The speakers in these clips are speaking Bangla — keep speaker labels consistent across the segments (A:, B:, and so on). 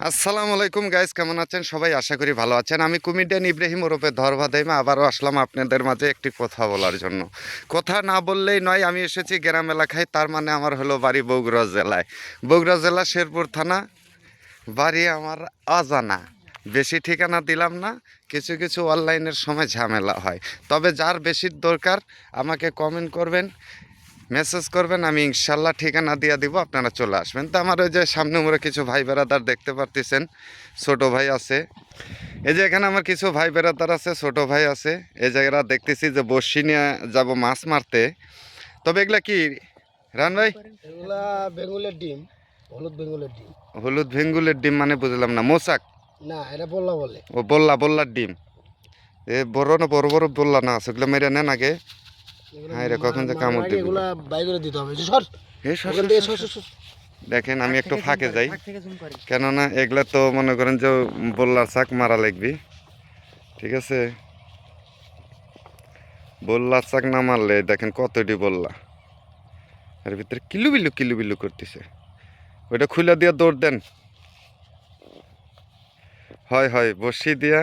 A: আসসালামু আলাইকুম গাইস, কেমন আছেন সবাই? আশা করি ভালো আছেন। আমি কমেডিয়ান ইব্রাহিম ওরফে ধরভাদাইমা আবারও আসলাম আপনাদের মাঝে একটি কথা বলার জন্য। কথা না বললেই নয়, আমি এসেছি গ্রাম এলাকায়, তার মানে আমার হলো বাড়ি বগুড়া জেলায়। বগুড়া জেলা শেরপুর থানা, বাড়ি আমার অজানা। বেশি ঠিকানা দিলাম না, কিছু কিছু অনলাইনের সময় ঝামেলা হয়। তবে যার বেশি দরকার আমাকে কমেন্ট করবেন, মেসেজ করবেন, আমি ইনশাল্লাহ ঠিকানা দিয়ে দিব, আপনারা চলে আসবেন। তো আমার ওই যে সামনে মোড়ে কিছু ভাই বেড়াদার দেখতে পারতেছেন, ছোট ভাই আছে। এই যে এখানে আমার কিছু ভাই বেড়াদার আছে, ছোট ভাই আছে। এই জায়গাটা দেখতেছি যে বড়শি নিয়ে যাব মাছ মারতে। তবে এগুলা কি রান ভাই?
B: এগুলা বেঙ্গলের ডিম, হলুদ বেঙ্গলের ডিম।
A: হলুদ ভেঙ্গুলের ডিম মানে বুঝলাম না। মোচাক?
B: না, এটা বললা বলে।
A: ও বললার ডিম। এ বড় না, বড় বড় বললা না আছে, ওগুলো মেরে নেন আগে। হ্যাঁ রে, কখন যে
B: মারার
A: কামড়
B: আগে
A: দিবি।
B: এগুলা বাই করে দিতে হবে। সর,
A: এ সর
B: ওখান
A: সর
B: থেকে
A: সর
B: সর,
A: সর। দেখেন আমি একটু ফাঁকে যাই, কেননা এগুলা তো মনে করেন যে বললার শাক মারা লাগবি। ঠিক আছে, বললার শাক না মারলে দেখেন কতটি বললা এর ভিতরে কিলু বিলু করতেছে। ওইটা খুলে দিয়ে দৌড় দেন। হয় হয়, বসি দিয়া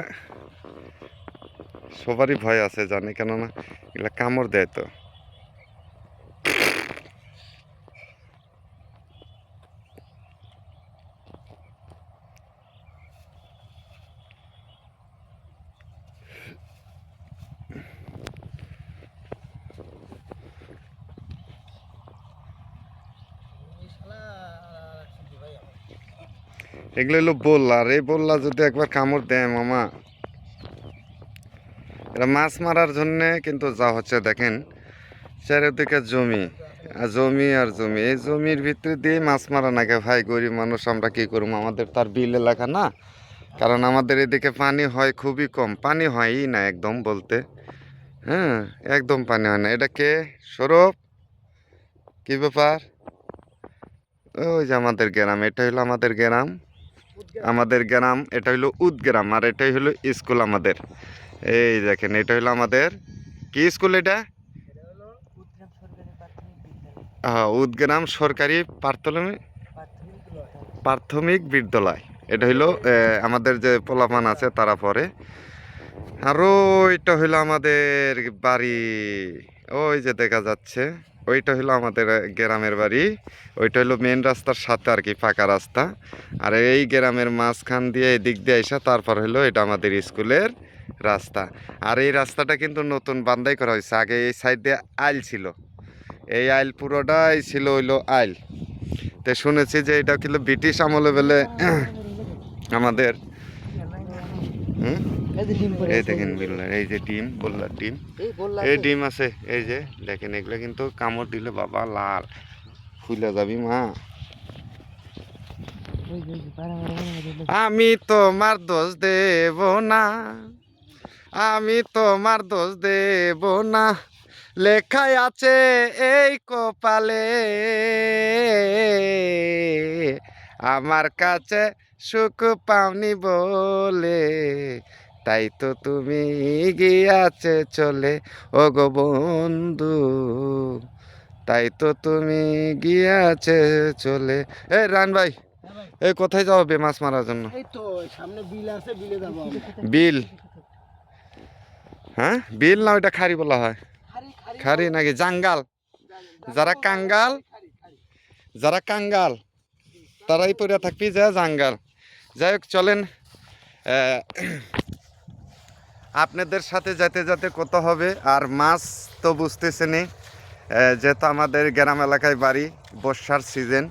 A: সবারই ভয় আছে জানি, কেননা এগুলা কামড় দেয় তো। এগুলো হলো বললা, আর এই বললা যদি একবার কামড় দেয় মামা, এটা মাছ মারার জন্যে কিন্তু যা হচ্ছে দেখেন, চারিদিকে জমি আর জমি আর জমি। এই জমির ভিতরে দিয়ে মাছ মারা নাকি ভাই, গরিব মানুষ আমরা কি করবো? আমাদের তার বিল এলাকা না, কারণ আমাদের এদিকে পানি হয় খুবই কম, পানি হয়ই না একদম বলতে। হ্যাঁ, একদম পানি হয় না। এটা কে? সৌরভ, কি ব্যাপার? ওই যে আমাদের গ্রাম, এটা হলো আমাদের গ্রাম। আমাদের গ্রাম এটা হলো উদগ্রাম, আর এটাই হলো স্কুল আমাদের। এই দেখেন, এটা হলো আমাদের কি স্কুল এটা? উদগ্রাম সরকারি প্রাথমিক প্রাথমিক বিদ্যালয়। এটা হইলো আমাদের যে পোলাপান আছে তারা পড়ে। আর ওইটা হইলো আমাদের বাড়ি, ওই যে দেখা যাচ্ছে ওইটা হইলো আমাদের গ্রামের বাড়ি। ওইটা হইলো মেন রাস্তার সাথে আর কি, ফাঁকা রাস্তা। আর এই গ্রামের মাঝখান দিয়ে এদিক দিয়ে এসে তারপর হইলো এটা আমাদের স্কুলের রাস্তা। আর এই রাস্তাটা কিন্তু নতুন বান্ধাই করা হয়েছে, আগে এই সাইড দিয়ে আইল ছিল। এই আইল পুরোটাই ছিল হইলো আইল। তো শুনেছি যে এটা কিন্তু ব্রিটিশ আমলে বলে আমাদের। হুম, এই দেখেন বিল্লার, এই যে ডিম, বললার ডিম, এই ডিম আছে। এই যে দেখেন, এগুলো কিন্তু কামড় দিলে বাবা লাল ফুলে যাবি মা। আমি তোমার দোষ দেব না, আমি তোমার দোষ দেব না, লেখায় আছে এই কপালে, আমার কাছে সুখ পাওনি বলে, তাই তো তুমি গিয়াছে চলে, ও গো বন্ধু, তাই তো তুমি গিয়াছে চলে। এই রান ভাই, এই কোথায় যাও বে মাছ মারার জন্য?
B: এই তো সামনে বিল আছে, বিলে যাবো আমরা।
A: বিল? হ্যাঁ, বিল না, ওইটা খারি বলা হয়। খারি নাকি জাঙ্গাল? যারা কাঙ্গাল, যারা কাঙ্গাল তারাই পড়ে থাকবি যে জাঙ্গাল। যাই হোক, চলেন আপনাদের সাথে যেতে যেতে কত হবে। আর মাছ তো বুঝতেছেনই, যেহেতু আমাদের গ্রাম এলাকায় বাড়ি, বর্ষার সিজন।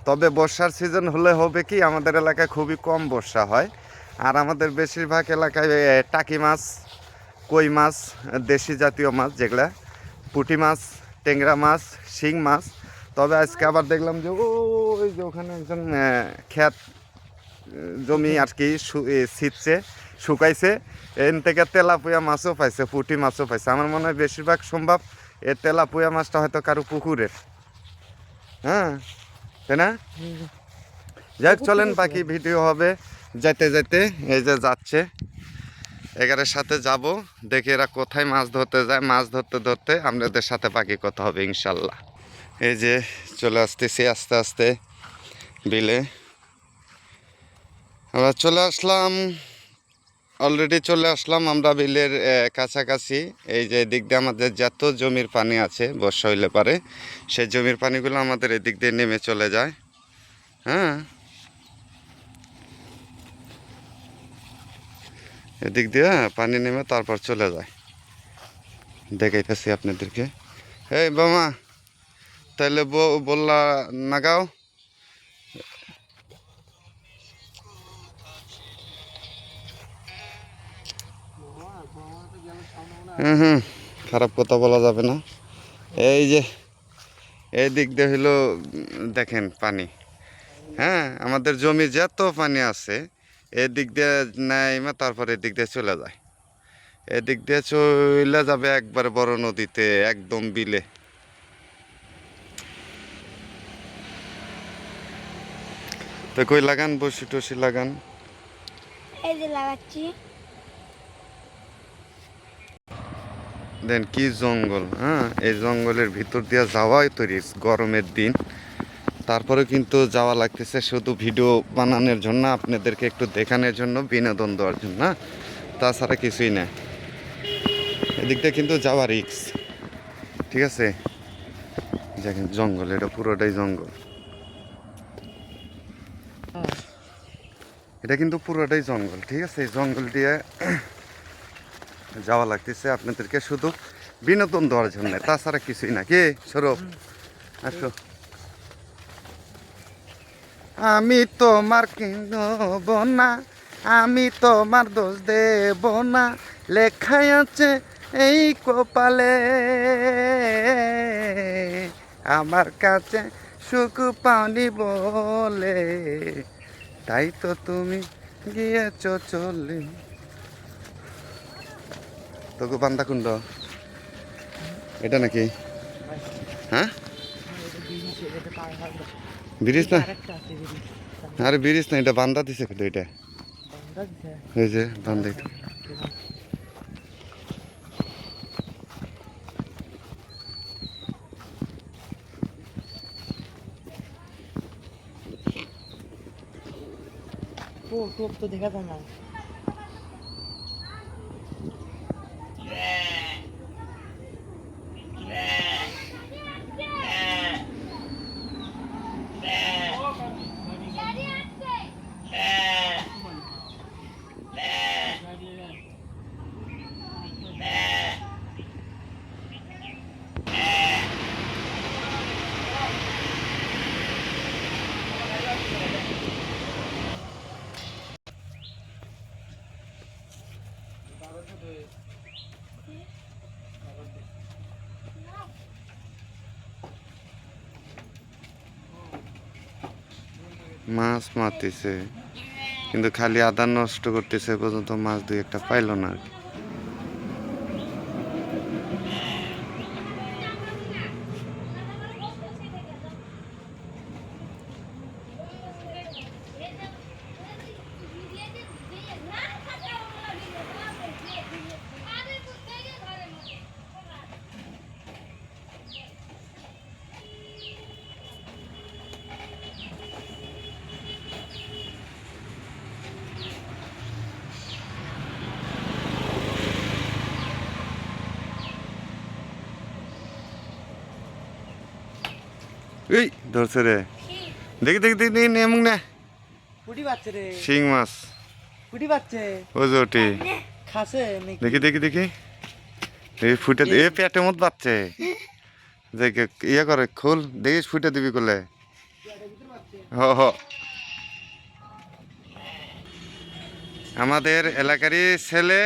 A: তবে বর্ষার সিজন হলে হবে কি, আমাদের এলাকায় খুবই কম বর্ষা হয়। আর আমাদের বেশিরভাগ এলাকায় টাকি মাছ, কই মাছ, দেশি জাতীয় মাছ যেগুলা, পুঁটি মাছ, ট্যাংরা মাছ, শিং মাছ। তবে আজকে আবার দেখলাম যে ওই যে ওখানে একজন ক্ষেত জমি আর কি ছিটছে, শুকাইছে, এন থেকে তেলাপুয়া মাছও পাইছে, পুঁটি মাছও পাইছে। আমার মনে হয় বেশিরভাগ সম্ভব এ তেলাপুয়া মাছটা হয়তো কারো পুকুরের। হ্যাঁ, তাই না? যাই হোক, চলেন বাকি ভিডিও হবে যেতে যেতে। এই যে যাচ্ছে, এগারের সাথে যাব, দেখি এরা কোথায় মাছ ধরতে যায়। মাছ ধরতে ধরতে আপনাদের সাথে বাকি কথা হবে ইনশাল্লাহ। এই যে চলে আসতেছি আস্তে আস্তে বিলে। আমরা চলে আসলাম, অলরেডি চলে আসলাম আমরা বিলের কাছাকাছি। এই যে এদিক দিয়ে আমাদের যত জমির পানি আছে বর্ষা হইলে পারে, সেই জমির পানিগুলো আমাদের এদিক দিয়ে নেমে চলে যায়। হ্যাঁ, এদিক দিয়ে পানি নেমে তারপর চলে যায়। দেখাইতেছি আপনাদেরকে। এই বামা, তাহলে বললা নাগাও। হুম হুম, খারাপ কথা বলা যাবে না। এই যে এই দিক দিয়ে হলো দেখেন পানি। হ্যাঁ, আমাদের জমি যত পানি আছে এদিক দিয়ে নেয়, তারপর এদিক দিয়ে চলে যায়। এদিক দিয়ে চলে যাবে একবার বড় নদীতে, একদম বিলে। তো কই লাগান, বসি টসি লাগান।
C: এই যে লাগাচ্ছি।
A: দেন কি জঙ্গল! হ্যাঁ, এই জঙ্গলের ভিতর দিয়ে যাওয়াই তো রিস্ক গরমের দিন। তারপরে কিন্তু যাওয়া লাগতেছে শুধু ভিডিও বানানোর জন্য, আপনাদেরকে একটু দেখানোর জন্য, বিনোদন দেওয়ার জন্য, না তাছাড়া কিছুই না। এদিকটা কিন্তু যাওয়া রিস্ক, ঠিক আছে। দেখেন জঙ্গল, এটা পুরোটাই জঙ্গল। এটা কিন্তু পুরোটাই জঙ্গল, ঠিক আছে। জঙ্গল দিয়ে যাওয়া লাগতেছে আপনাদেরকে শুধু বিনোদন দেওয়ার জন্য, তাছাড়া কিছুই না। কি সৌরভ, আসো। আমি তোমার কিনব না, আমি তোমার দোষ দেব না, লেখাই আছে এই কপালে, আমার কাছে সুখ পাওনি বলে, তাই তো তুমি গিয়েছ চলে। তোকে বান্দা কুণ্ড এটা নাকি? হ্যাঁ, ব্রিজ না, আরে ব্রিজ না, এটা বান্দা দিছে কিন্তু। এটা এই যে বান্দা, এটা
D: টোপ তো দেখা যায় না।
A: মাছ মারতেছে কিন্তু খালি আদার নষ্ট করতেছে, পর্যন্ত মাছ দুই একটা পাইলো না আর কি। এই ধরছে রে, দেখি দেখি দেখি দেখি, নেমুক না।
D: পুটি বাচ্চে রে,
A: শিং মাছ,
D: পুটি বাচ্চে
A: ওই যে ওটি।
D: খাসে নাকি?
A: দেখি দেখি দেখি, এই ফুটে এ পেটের মধ্যে বাচ্চে, দেখে ইয়ে করে খোল, দেখিস ফুটে দিবি করলে। হ হ, আমাদের এলাকারই ছেলে,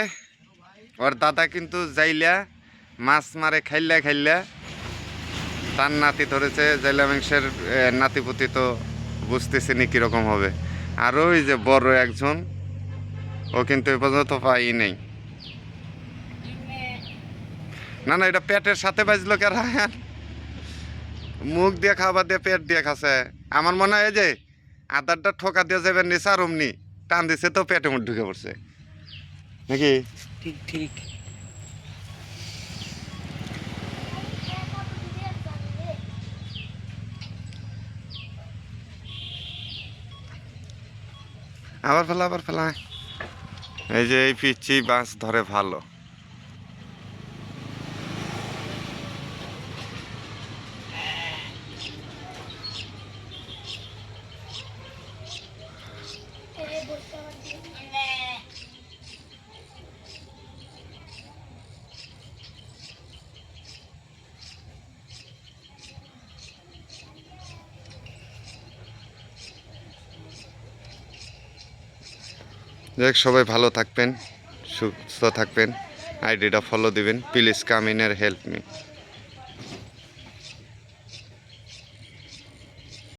A: ওর দাদা কিন্তু যাইলা মাছ মারে, খাইলা খাইলা তার নাতি ধরেছে। জাইলা মাংসের নাতিপুতি তো বুঝতেছি নি কীরকম হবে। আর ওই যে বড় একজন, ও কিন্তু এ পর্যন্ত পাই নেই। না না, এটা পেটের সাথে বাজলো কে? মুখ দিয়ে খাবার দিয়ে পেট দিয়ে খাচ্ছে। আমার মনে হয় যে আদারটা ঠোকা দিয়ে যাবেন নিচে, আর অমনি টান দিছে তো পেটে মুখ ঢুকে পড়ছে নাকি?
D: ঠিক ঠিক।
A: আবার ফেলা আবার ফেলা। এই যে এই পিচ্ছি মাছ ধরে ভালো। যাক, সবাই ভালো থাকবেন, সুস্থ থাকবেন, আইডিটা ফলো দিবেন, প্লিজ কাম ইন এর হেল্প মি।